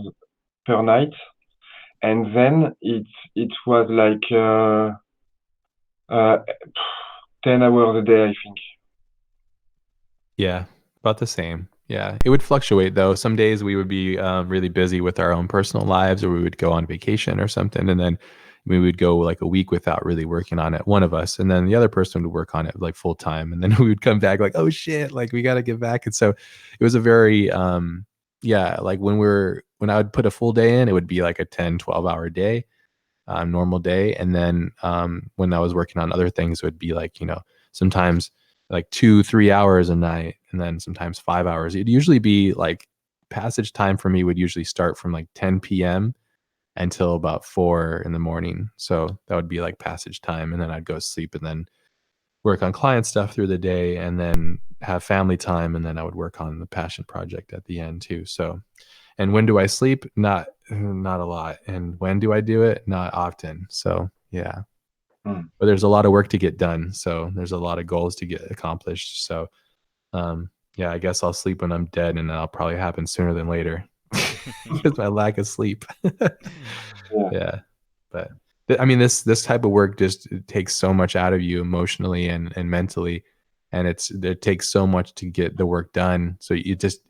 per night, and then it was like uh, 10 hours a day, I think. Yeah, about the same. Yeah, it would fluctuate though. Some days we would be really busy with our own personal lives, or we would go on vacation or something, and then we would go like a week without really working on it. One of us, and then the other person would work on it like full time, and then we would come back like, oh shit, like we got to get back. And so it was a very yeah, like when I would put a full day in, it would be like a 10, 12 hour day, normal day. And then when I was working on other things, it would be like, sometimes like 2, 3 hours a night, and then sometimes 5 hours. It'd usually be like passage time for me would usually start from like 10 p.m. until about 4 in the morning. So that would be like passage time. And then I'd go to sleep and then work on client stuff through the day and then have family time. And then I would work on the passion project at the end too. So, and when do I sleep? Not a lot. And when do I do it? Not often. So yeah, Mm. but there's a lot of work to get done. So there's a lot of goals to get accomplished. So yeah, I guess I'll sleep when I'm dead, and that'll probably happen sooner than later because my lack of sleep. Yeah, Yeah, but I mean, this type of work just it takes so much out of you emotionally and mentally, and it takes so much to get the work done. So you just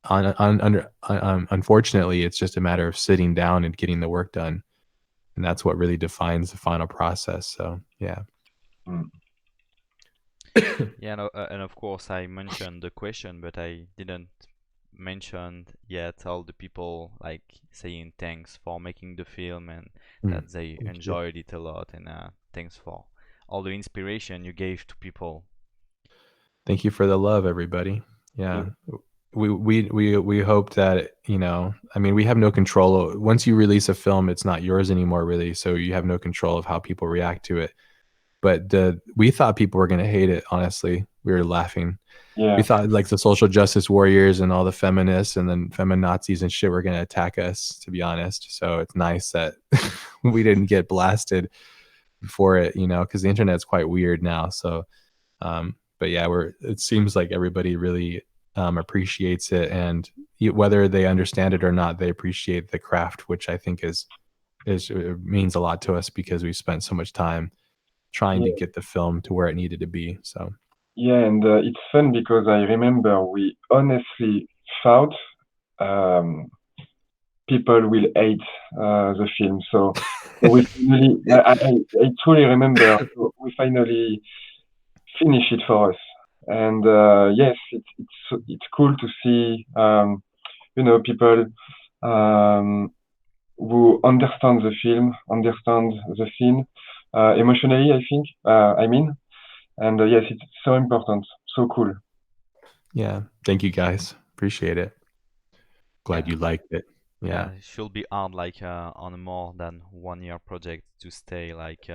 unfortunately, it's just a matter of sitting down and getting the work done, and that's what really defines the final process. So yeah. mm. Yeah, no, and of course I mentioned the question, but I didn't mention yet all the people like saying thanks for making the film and Mm, that they thank you. enjoyed it a lot, and thanks for all the inspiration you gave to people. Thank you for the love, everybody. Yeah, Yeah. We hope that, I mean, we have no control. Once you release a film, it's not yours anymore, really. So you have no control of how people react to it. But we thought people were going to hate it, honestly. We were laughing. We yeah, thought like the social justice warriors and all the feminists and then feminazis and shit were going to attack us, to be honest. So it's nice that we didn't get blasted for it, because the internet's quite weird now. So but yeah, it seems like everybody really appreciates it, and whether they understand it or not, they appreciate the craft, which I think is means a lot to us because we spent so much time trying to yeah, get the film to where it needed to be. So yeah. And it's fun because I remember we honestly thought um, people will hate the film. So we finally, I truly remember, so we finally finished it for us. And yes, it's cool to see, people um, who understand the film, understand the scene emotionally, I think. I mean, and yes, it's so important, so cool. yeah, thank you guys, appreciate it. Glad Yeah, you liked it. yeah, Yeah. it should be hard like on a more than 1 year project to stay like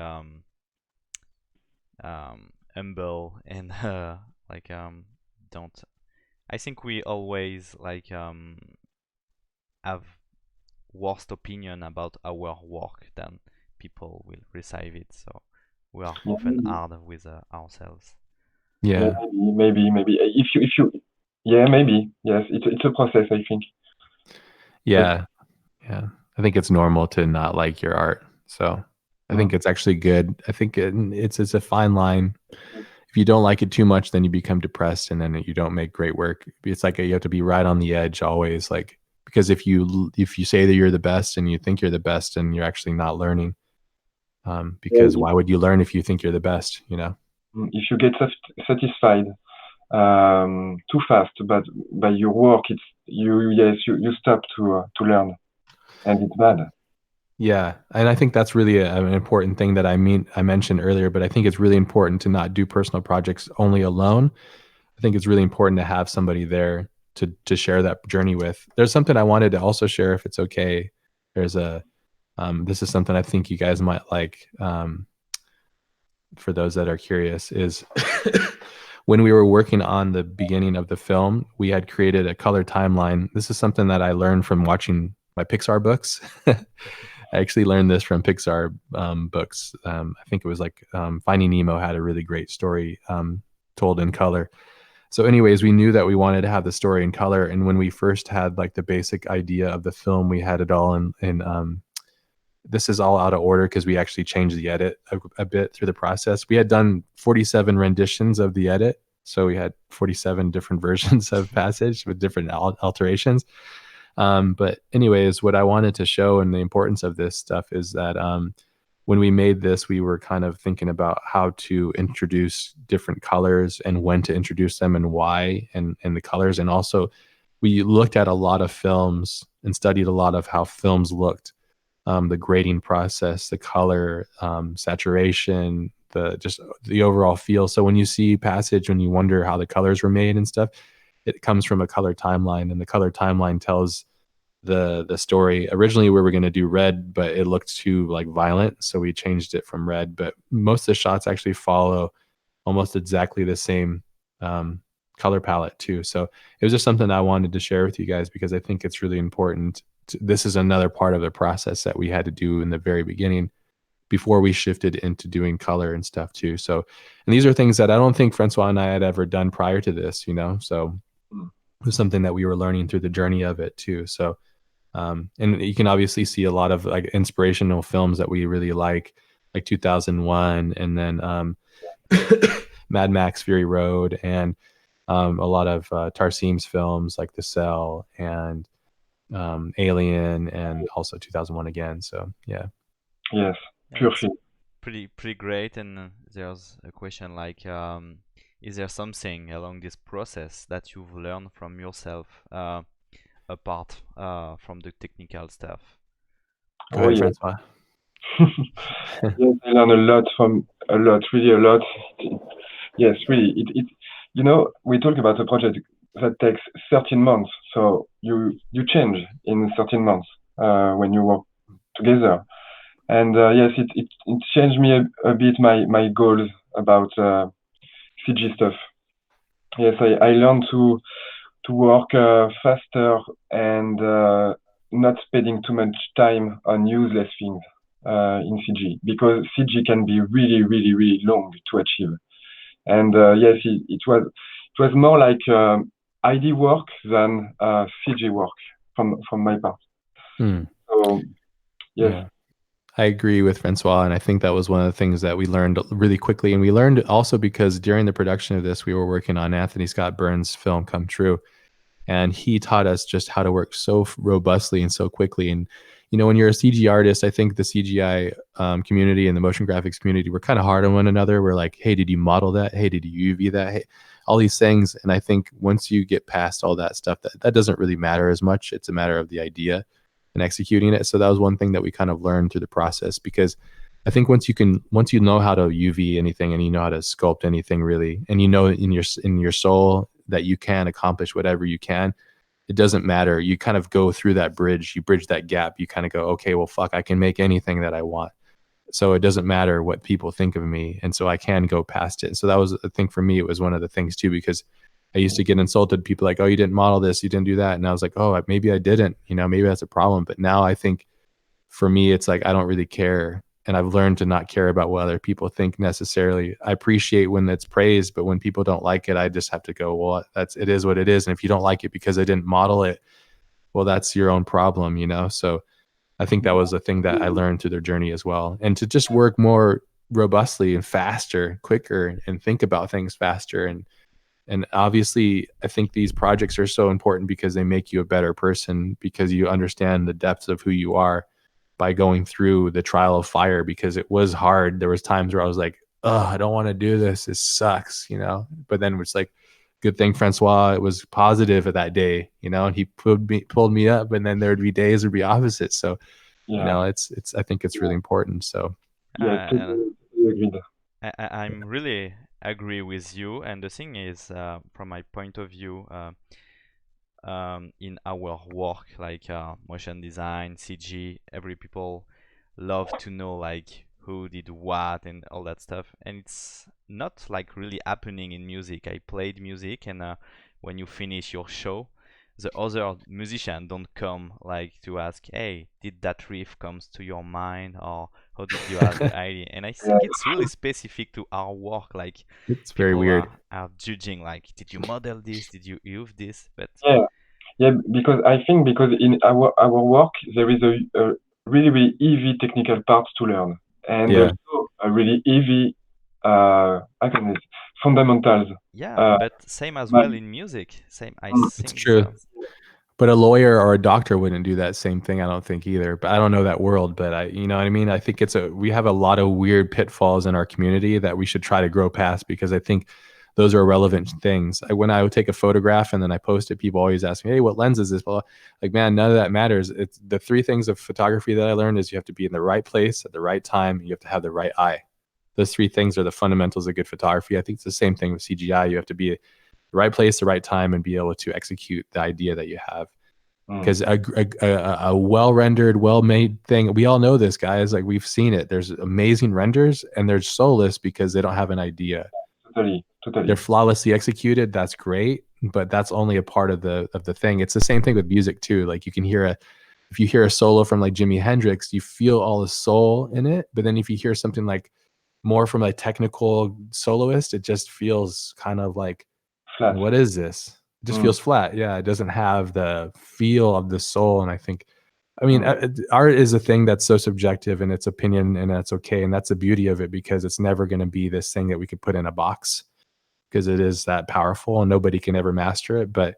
humble and like don't. I think we always like have worst opinion about our work than people will receive it. So we are Yeah, often hard with ourselves. yeah, Yeah. maybe. Yeah, maybe. Yes, it's a process, I think. But Yeah. Yeah. I think it's normal to not like your art. So I think mm, it's actually good. I think it's a fine line. If you don't like it too much, then you become depressed and then you don't make great work. It's like you have to be right on the edge always, like, because if you say that you're the best and you think you're the best and you're actually not learning, yeah, because why would you learn if you think you're the best, if you get satisfied too fast, but by your work, it's you stop to learn, and it's bad. Yeah, and I think that's really an important thing that I mentioned earlier, but I think it's really important to not do personal projects only alone. I think it's really important to have somebody there to share that journey with. There's something I wanted to also share, if it's okay. There's a this is something I think you guys might like. For those that are curious, is when we were working on the beginning of the film, we had created a color timeline. This is something that I learned from watching my Pixar books. I actually learned this from Pixar books. I think it was like Finding Nemo had a really great story told in color. So anyways, we knew that we wanted to have the story in color. And when we first had like the basic idea of the film, we had it all in this is all out of order because we actually changed the edit a bit through the process. We had done 47 renditions of the edit. So we had 47 different versions of passage with different alterations. But anyways, what I wanted to show and the importance of this stuff is that when we made this, we were kind of thinking about how to introduce different colors and when to introduce them and why and the colors. And also we looked at a lot of films and studied a lot of how films looked, the grading process, the color, saturation, just the overall feel. So when you see passage, when you wonder how the colors were made and stuff, it comes from a color timeline, and the color timeline tells the story. Originally we were going to do red, but it looked too like violent, so we changed it from red. But most of the shots actually follow almost exactly the same color palette too. So it was just something I wanted to share with you guys because I think it's really important. This is another part of the process that we had to do in the very beginning before we shifted into doing color and stuff too. So, and these are things that I don't think Francois and I had ever done prior to this, so it was something that we were learning through the journey of it too. So, and you can obviously see a lot of like inspirational films that we really like 2001, and then Mad Max Fury Road, and a lot of Tarsim's films like The Cell and Alien, and also 2001 again. So yeah. Yes, Yeah, pure it's film. pretty great. And there's a question like, is there something along this process that you've learned from yourself apart from the technical stuff? Go Oh ahead, yeah. Francois. Yes, I learn a lot, really a lot. Yes, really. We talk about a project that takes 13 months. So you change in 13 months when you work together. And yes, it changed me a bit my goals about CG stuff. Yes, I learned to work faster and not spending too much time on useless things in CG, because CG can be really, really, really long to achieve. And yes, it was more like ID work than CG work from my part. So yes, Yeah. I agree with Francois, and I think that was one of the things that we learned really quickly. And we learned also because during the production of this, we were working on Anthony Scott Burns' film Come True, and he taught us just how to work so robustly and so quickly. And when you're a CG artist, I think the CGI community and the motion graphics community, we're kind of hard on one another. We're like, hey, did you model that? Hey, did you UV that? Hey, all these things. And I think once you get past all that stuff, that doesn't really matter as much. It's a matter of the idea and executing it. So that was one thing that we kind of learned through the process, because I think once you know how to UV anything, and you know how to sculpt anything really, and you know in your soul that you can accomplish whatever you can, it doesn't matter. You kind of go through that bridge, you bridge that gap. You kind of go, okay, well, fuck, I can make anything that I want. So it doesn't matter what people think of me. And so I can go past it. So that was, I think for me, it was one of the things too, because I used to get insulted. People like, oh, you didn't model this, you didn't do that. And I was like, oh, maybe I didn't, maybe that's a problem. But now I think for me, it's like, I don't really care. And I've learned to not care about what other people think necessarily. I appreciate when it's praised, but when people don't like it, I just have to go, well, it is what it is. And if you don't like it because I didn't model it, well, that's your own problem, So I think that was a thing that I learned through their journey as well. And to just work more robustly and faster, quicker, and think about things faster. And obviously, I think these projects are so important because they make you a better person, because you understand the depths of who you are by going through the trial of fire, because it was hard. There was times where I was like, oh, I don't want to do this. This sucks, But then it's like, good thing Francois, it was positive at that day, and he pulled me up, and then there'd be days would be opposite. So, yeah, I think it's really important. So yeah, And totally agreed. I'm really agree with you. And the thing is, from my point of view, in our work, like motion design, CG, every people love to know like who did what and all that stuff. And it's not like really happening in music. I played music, and when you finish your show, the other musician don't come like to ask, hey, did that riff comes to your mind, or how did you have the idea? And I Yeah, think it's really specific to our work. Like It's very people weird. are judging, like, did you model this? Did you use this? But yeah, yeah. Because I think because in our work there is a really really heavy technical part to learn, and Yeah. also a really heavy I can say fundamentals. yeah, Uh, but same as but, well in music. Same, I mm, It's think true. so. But a lawyer or a doctor wouldn't do that same thing, I don't think either. But I don't know that world, but you know what I mean? I think we have a lot of weird pitfalls in our community that we should try to grow past because I think those are relevant things. When I would take a photograph and then I post it, people always ask me, "Hey, what lens is this?" Well, like, man, none of that matters. It's the three things of photography that I learned is you have to be in the right place at the right time. You have to have the right eye. Those three things are the fundamentals of good photography. I think it's the same thing with CGI. You have to be at the right place, the right time, and be able to execute the idea that you have mm, because a well rendered, well made thing. We all know this, guys. Like we've seen it. There's amazing renders, and they're soulless because they don't have an idea. totally, They're totally. flawlessly executed. That's great, but that's only a part of the thing. It's the same thing with music too. Like you can hear if you hear a solo from like Jimi Hendrix, you feel all the soul in it. But then if you hear something like more from a technical soloist, it just feels kind of like Flat. what is this? It just Mm, feels flat. Yeah, it doesn't have the feel of the soul. And I think, I mean, mm, art is a thing that's so subjective and it's opinion, and that's okay. And that's the beauty of it because it's never going to be this thing that we could put in a box because it is that powerful and nobody can ever master it. But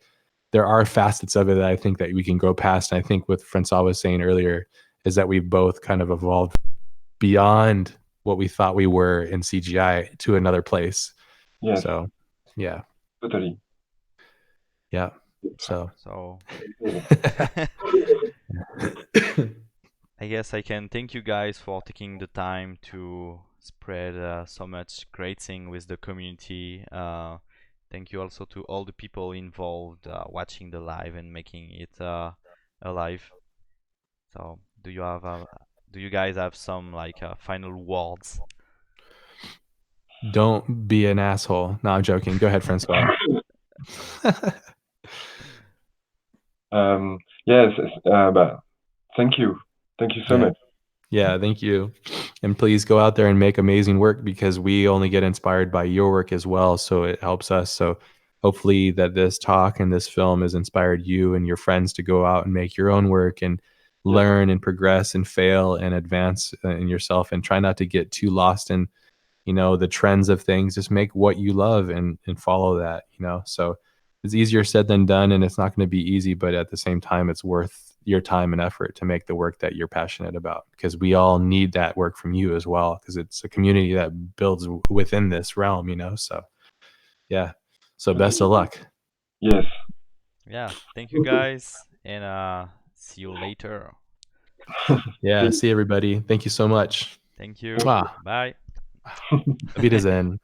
there are facets of it that I think that we can go past. And I think what Francois was saying earlier is that we've both kind of evolved beyond what we thought we were in CGI to another place. yes, So, yeah. totally. Yeah. Yeah. So So Yeah. I guess I can thank you guys for taking the time to spread so much great thing with the community. Thank you also to all the people involved watching the live and making it alive. So, do you guys have some like final words? don't be an asshole. No, I'm joking. Go ahead, Francois. Yes, but thank you. Thank you so Yeah. much. Yeah, thank you. And please go out there and make amazing work because we only get inspired by your work as well. So it helps us. So hopefully that this talk and this film has inspired you and your friends to go out and make your own work and Yes, learn and progress and fail and advance in yourself and try not to get too lost in the trends of things. Just make what you love and follow that. So it's easier said than done, and it's not going to be easy, but at the same time it's worth your time and effort to make the work that you're passionate about, because we all need that work from you as well, because it's a community that builds within this realm. So yeah, so best of totally. luck. Yes. Yeah, thank you guys, and see you later. Yeah, see everybody. Thank you so much. Thank you. Mwah. Bye. Auf Wiedersehen.